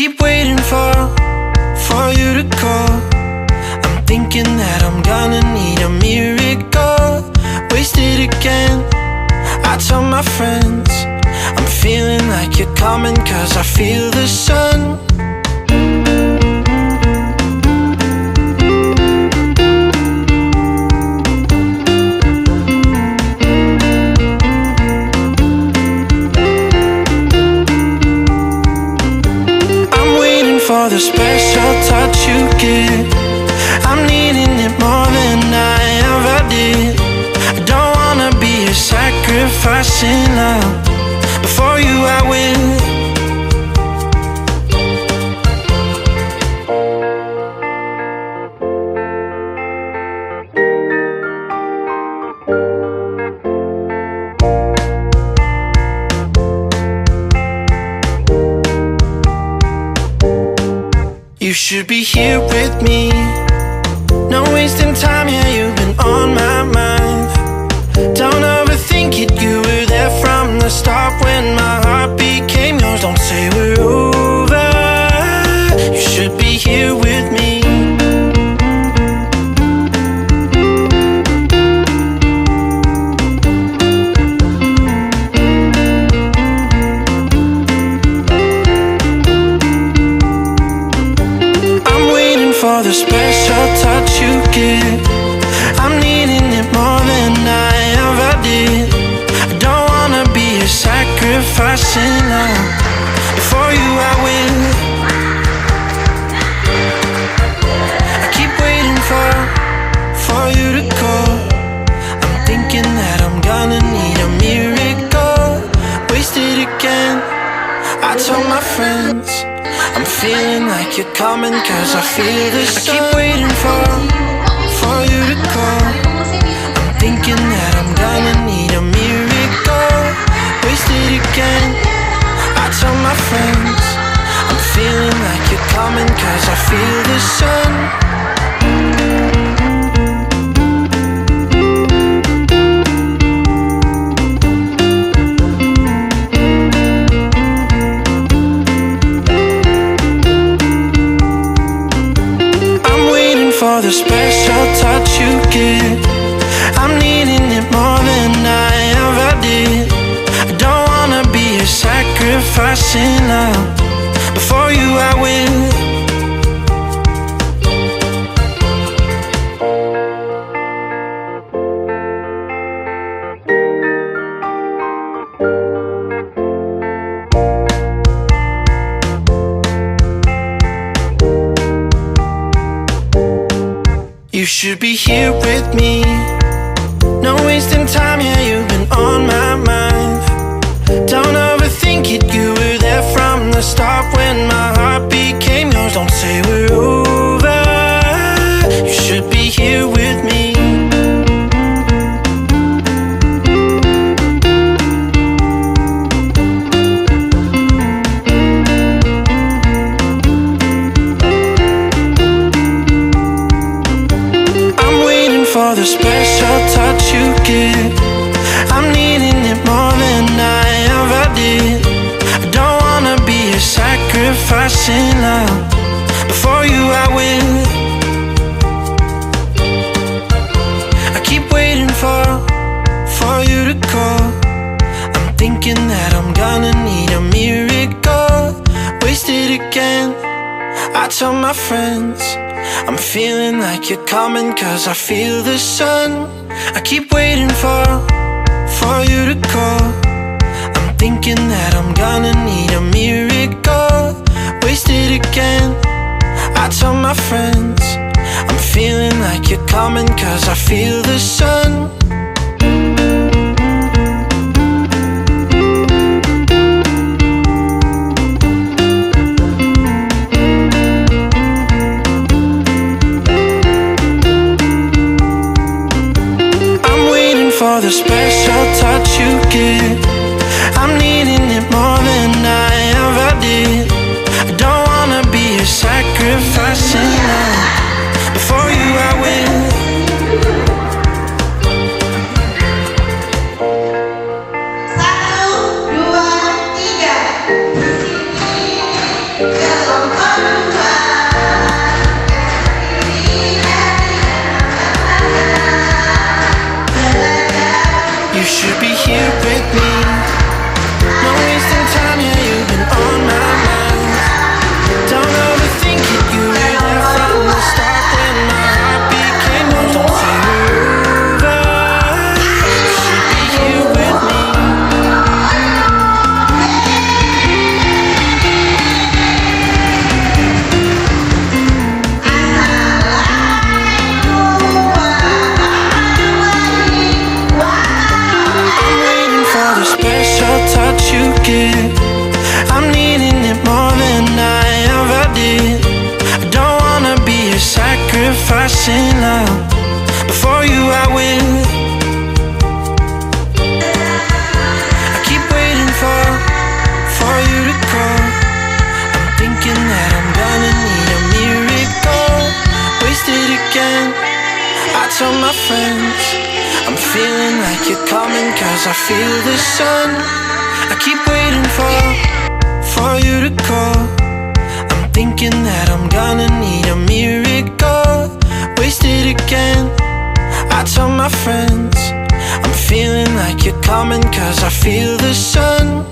keep waiting for you to call. I'm thinking that I'm gonna need a miracle. Wasted again, I tell my friends I'm feeling like you're coming, 'cause I feel the sun. For the special touch you give, I'm needing it more than I ever did. I don't wanna be a sacrificing love. Before you I will. You should be here with me. No wasting time, yeah, you've been on my mind. Don't overthink it, you were there from the start when my heart became yours. Don't say we're over. You should be here with me. For the special touch you give, I'm needing it more than I ever did. I don't wanna be a sacrificing love. Before you I will. I keep waiting for you to call. I'm thinking that I'm gonna need a miracle. Wasted again, I told my friends I'm feeling like you're coming, 'cause I feel the sun. I keep waiting for you to call. I'm thinking that I'm gonna need a miracle. Wasted again, I tell my friends I'm feeling like you're coming, 'cause I feel the sun. For the special touch you give, I'm needing it more than I ever did. I don't wanna be a sacrificing love. Before you I will. You should be here with me. No wasting time, yeah, you've been on my mind. Don't overthink it, you were there from the start when my heart became yours. Don't say we're over. You should be here with me. For the special touch you give, I'm needing it more than I ever did. I don't wanna be a sacrificing love. Before you I will. I keep waiting for you to call. I'm thinking that I'm gonna need a miracle. Wasted again, I tell my friends I'm feeling like you're coming, 'cause I feel the sun. I keep waiting for you to call. I'm thinking that I'm gonna need a miracle. Wasted again, I tell my friends I'm feeling like you're coming, 'cause I feel the sun. For the special touch you give, I'm needing it more than I ever did. I don't wanna be a sacrificing love. Before you I will. coming, cause I feel the sun. I keep waiting for you to call. I'm thinking that I'm gonna need a miracle. Wasted again, I tell my friends I'm feeling like you're coming, cause I feel the sun.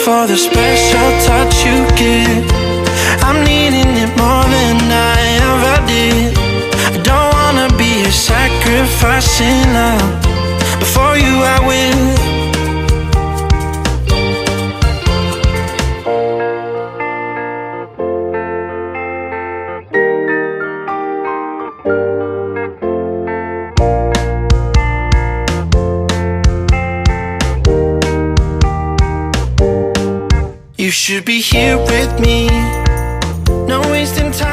For the special touch you give, I'm needing it more than I ever did. I don't wanna be a sacrificing love. Before you I will. You should be here with me, no wasting time.